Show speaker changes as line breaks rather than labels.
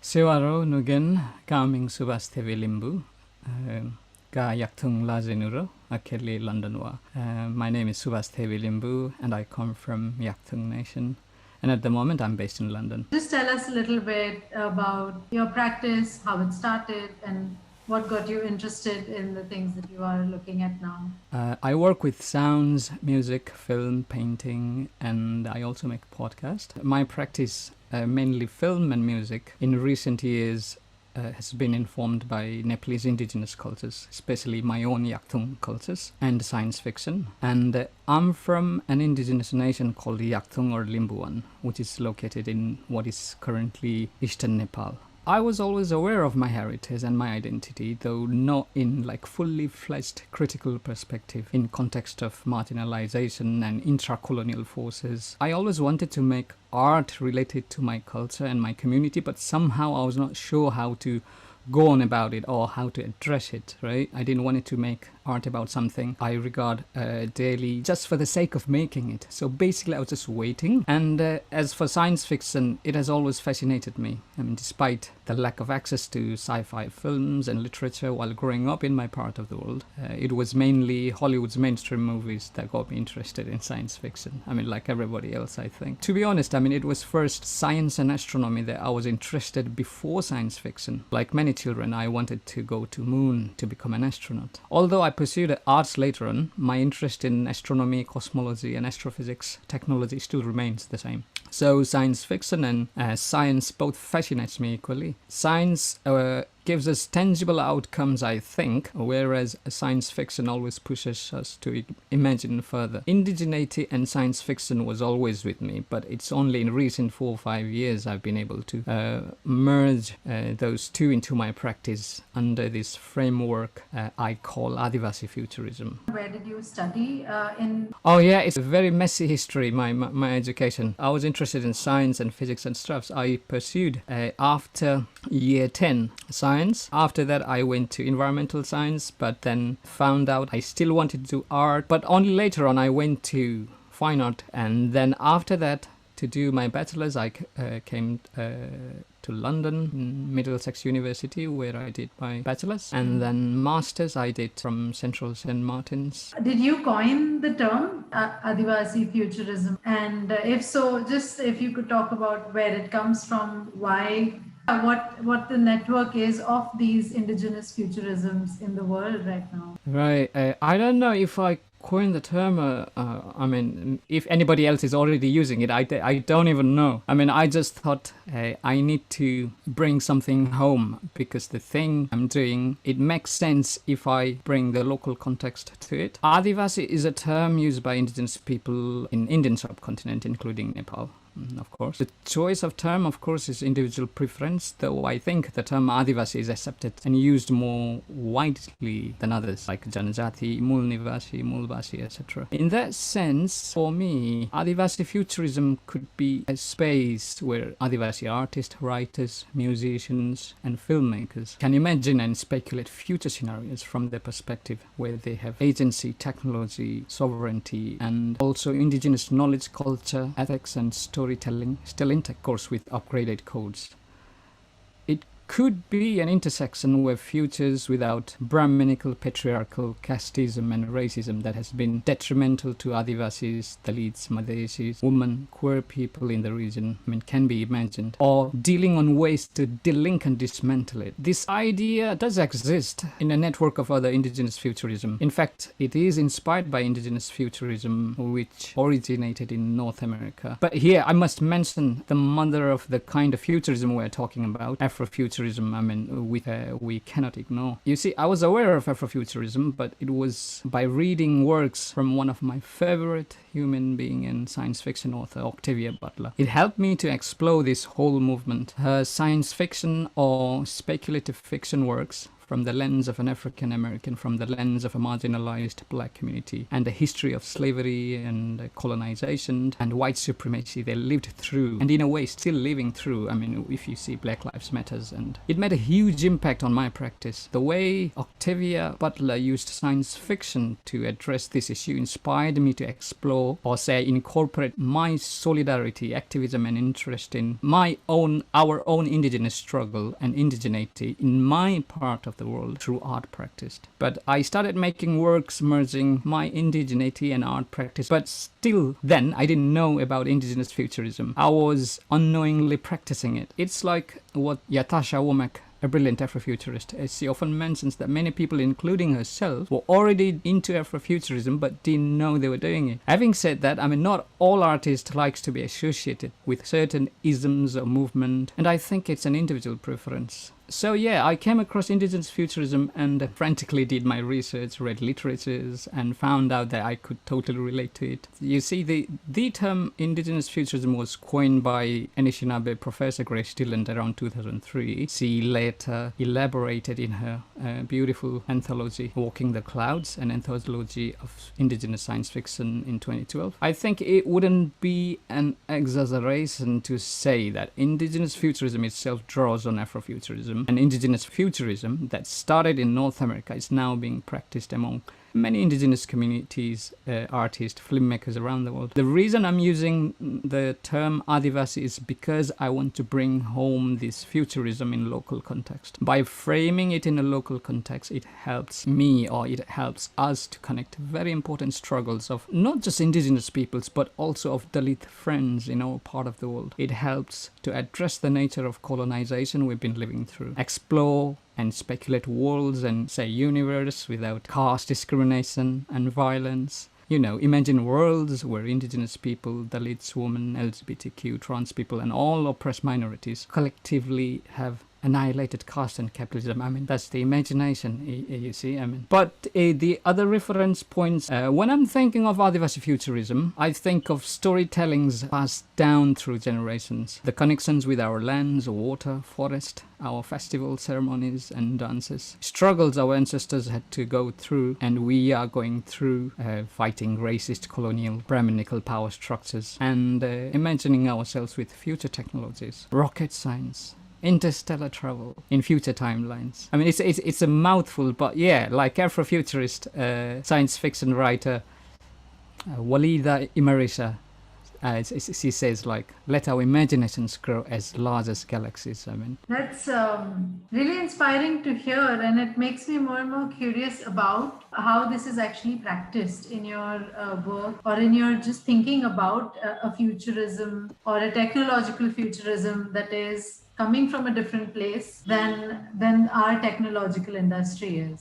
Sewaro Nugen Kaming Subash Thebe Limbu Ga Yaktung Lazenuro Akeli Londonwa. My name is Subash Thebe Limbu and I come from Yaktung Nation. And at the moment I'm based in London.
Just tell us a little bit about your practice, how it started, and what got you interested in the things that you are looking at now.
I work with sounds, music, film, painting, and I also make podcast. My practice, mainly film and music, in recent years has been informed by Nepalese indigenous cultures, especially my own Yaktung cultures, and science fiction. And I'm from an indigenous nation called Yaktung or Limbuan, which is located in what is currently eastern Nepal. I was always aware of my heritage and my identity, though not in like fully fledged critical perspective in context of marginalization and intra-colonial forces. I always wanted to make art related to my culture and my community, but somehow I was not sure how to go on about it or how to address it, right? I didn't want it to make art about something I regard daily just for the sake of making it. So basically I was just waiting. And as for science fiction, it has always fascinated me. I mean, despite the lack of access to sci-fi films and literature while growing up in my part of the world, it was mainly Hollywood's mainstream movies that got me interested in science fiction. I mean, like everybody else, I think. To be honest, I mean, it was first science and astronomy that I was interested before science fiction. Like many children, I wanted to go to moon to become an astronaut. Although I pursued arts later on, my interest in astronomy, cosmology, and astrophysics technology still remains the same. So science fiction and science both fascinates me equally. Science gives us tangible outcomes, I think, whereas science fiction always pushes us to imagine further. Indigeneity and science fiction was always with me, but it's only in recent 4 or 5 years I've been able to merge those two into my practice under this framework I call Adivasi futurism.
Where did you study in?
Oh yeah, it's a very messy history, my education. I was interested in science and physics and stuff. So I pursued after year 10 science. After that I went to environmental science, but then found out I still wanted to do art, but only later on I went to fine art. And then after that, to do my bachelor's, I came to London, Middlesex University, where I did my bachelor's, and then master's I did from Central St. Martin's.
Did you coin the term Adivasi futurism? And if so, just if you could talk about where it comes from, why, what the network is of these indigenous futurisms in the world right now.
Right. I don't know if I coined the term. I mean, if anybody else is already using it, I don't even know. I mean, I just thought I need to bring something home because the thing I'm doing, it makes sense if I bring the local context to it. Adivasi is a term used by indigenous people in Indian subcontinent, including Nepal. Of course. The choice of term, of course, is individual preference, though I think the term Adivasi is accepted and used more widely than others, like Janajati, Mulnivasi, Mulvasi, etc. In that sense, for me, Adivasi futurism could be a space where Adivasi artists, writers, musicians, and filmmakers can imagine and speculate future scenarios from their perspective, where they have agency, technology, sovereignty, and also indigenous knowledge, culture, ethics, and storytelling, still intact, of course, with upgraded codes. It could be an intersection where futures without Brahminical, patriarchal casteism and racism that has been detrimental to Adivasis, Dalits, Madhesis, women, queer people in the region, I mean, can be imagined, or dealing on ways to delink and dismantle it. This idea does exist in a network of other indigenous futurism. In fact, it is inspired by indigenous futurism, which originated in North America. But here I must mention the mother of the kind of futurism we're talking about, Afrofuturism. I mean, we cannot ignore. You see, I was aware of Afrofuturism, but it was by reading works from one of my favorite human being and science fiction author, Octavia Butler. It helped me to explore this whole movement. Her science fiction or speculative fiction works from the lens of an African American, from the lens of a marginalized black community, and the history of slavery and colonization and white supremacy they lived through, and in a way still living through. I mean, if you see Black Lives Matters, and it made a huge impact on my practice. The way Octavia Butler used science fiction to address this issue inspired me to explore, or say incorporate, my solidarity, activism and interest in our own indigenous struggle and indigeneity in my part of the world through art practice. But I started making works merging my indigeneity and art practice, but still then I didn't know about indigenous futurism. I was unknowingly practicing it. It's like what Yatasha Womack, a brilliant Afrofuturist, she often mentions that many people, including herself, were already into Afrofuturism but didn't know they were doing it. Having said that, I mean, not all artists likes to be associated with certain isms or movement, and I think it's an individual preference. So yeah, I came across indigenous futurism and frantically did my research, read literatures, and found out that I could totally relate to it. You see, the term indigenous futurism was coined by Anishinaabe professor Grace Dillon around 2003. She later elaborated in her beautiful anthology, Walking the Clouds, an anthology of indigenous science fiction in 2012. I think it wouldn't be an exaggeration to say that indigenous futurism itself draws on Afrofuturism. And indigenous futurism that started in North America is now being practiced among many indigenous communities, artists, filmmakers around the world. The reason I'm using the term Adivasi is because I want to bring home this futurism in local context. By framing it in a local context, it helps me, or it helps us, to connect very important struggles of not just indigenous peoples, but also of Dalit friends in our part of the world. It helps to address the nature of colonization we've been living through, explore and speculate worlds and, say, universe without caste discrimination and violence. You know, imagine worlds where indigenous people, Dalits, women, LGBTQ, trans people, and all oppressed minorities collectively have annihilated caste and capitalism. I mean, that's the imagination, you see. I mean, but the other reference points, when I'm thinking of Adivasi futurism, I think of storytellings passed down through generations, the connections with our lands, water, forest, our festival ceremonies and dances, struggles our ancestors had to go through and we are going through, fighting racist colonial Brahminical power structures, and imagining ourselves with future technologies, rocket science, interstellar travel in future timelines. I mean, it's a mouthful, but yeah, like Afrofuturist science fiction writer Walida Imarisha, she says, like, let our imaginations grow as large as galaxies. I mean,
that's really inspiring to hear, and it makes me more and more curious about how this is actually practiced in your work, or in your just thinking about a futurism or a technological futurism that is coming from a different place than our technological industry is.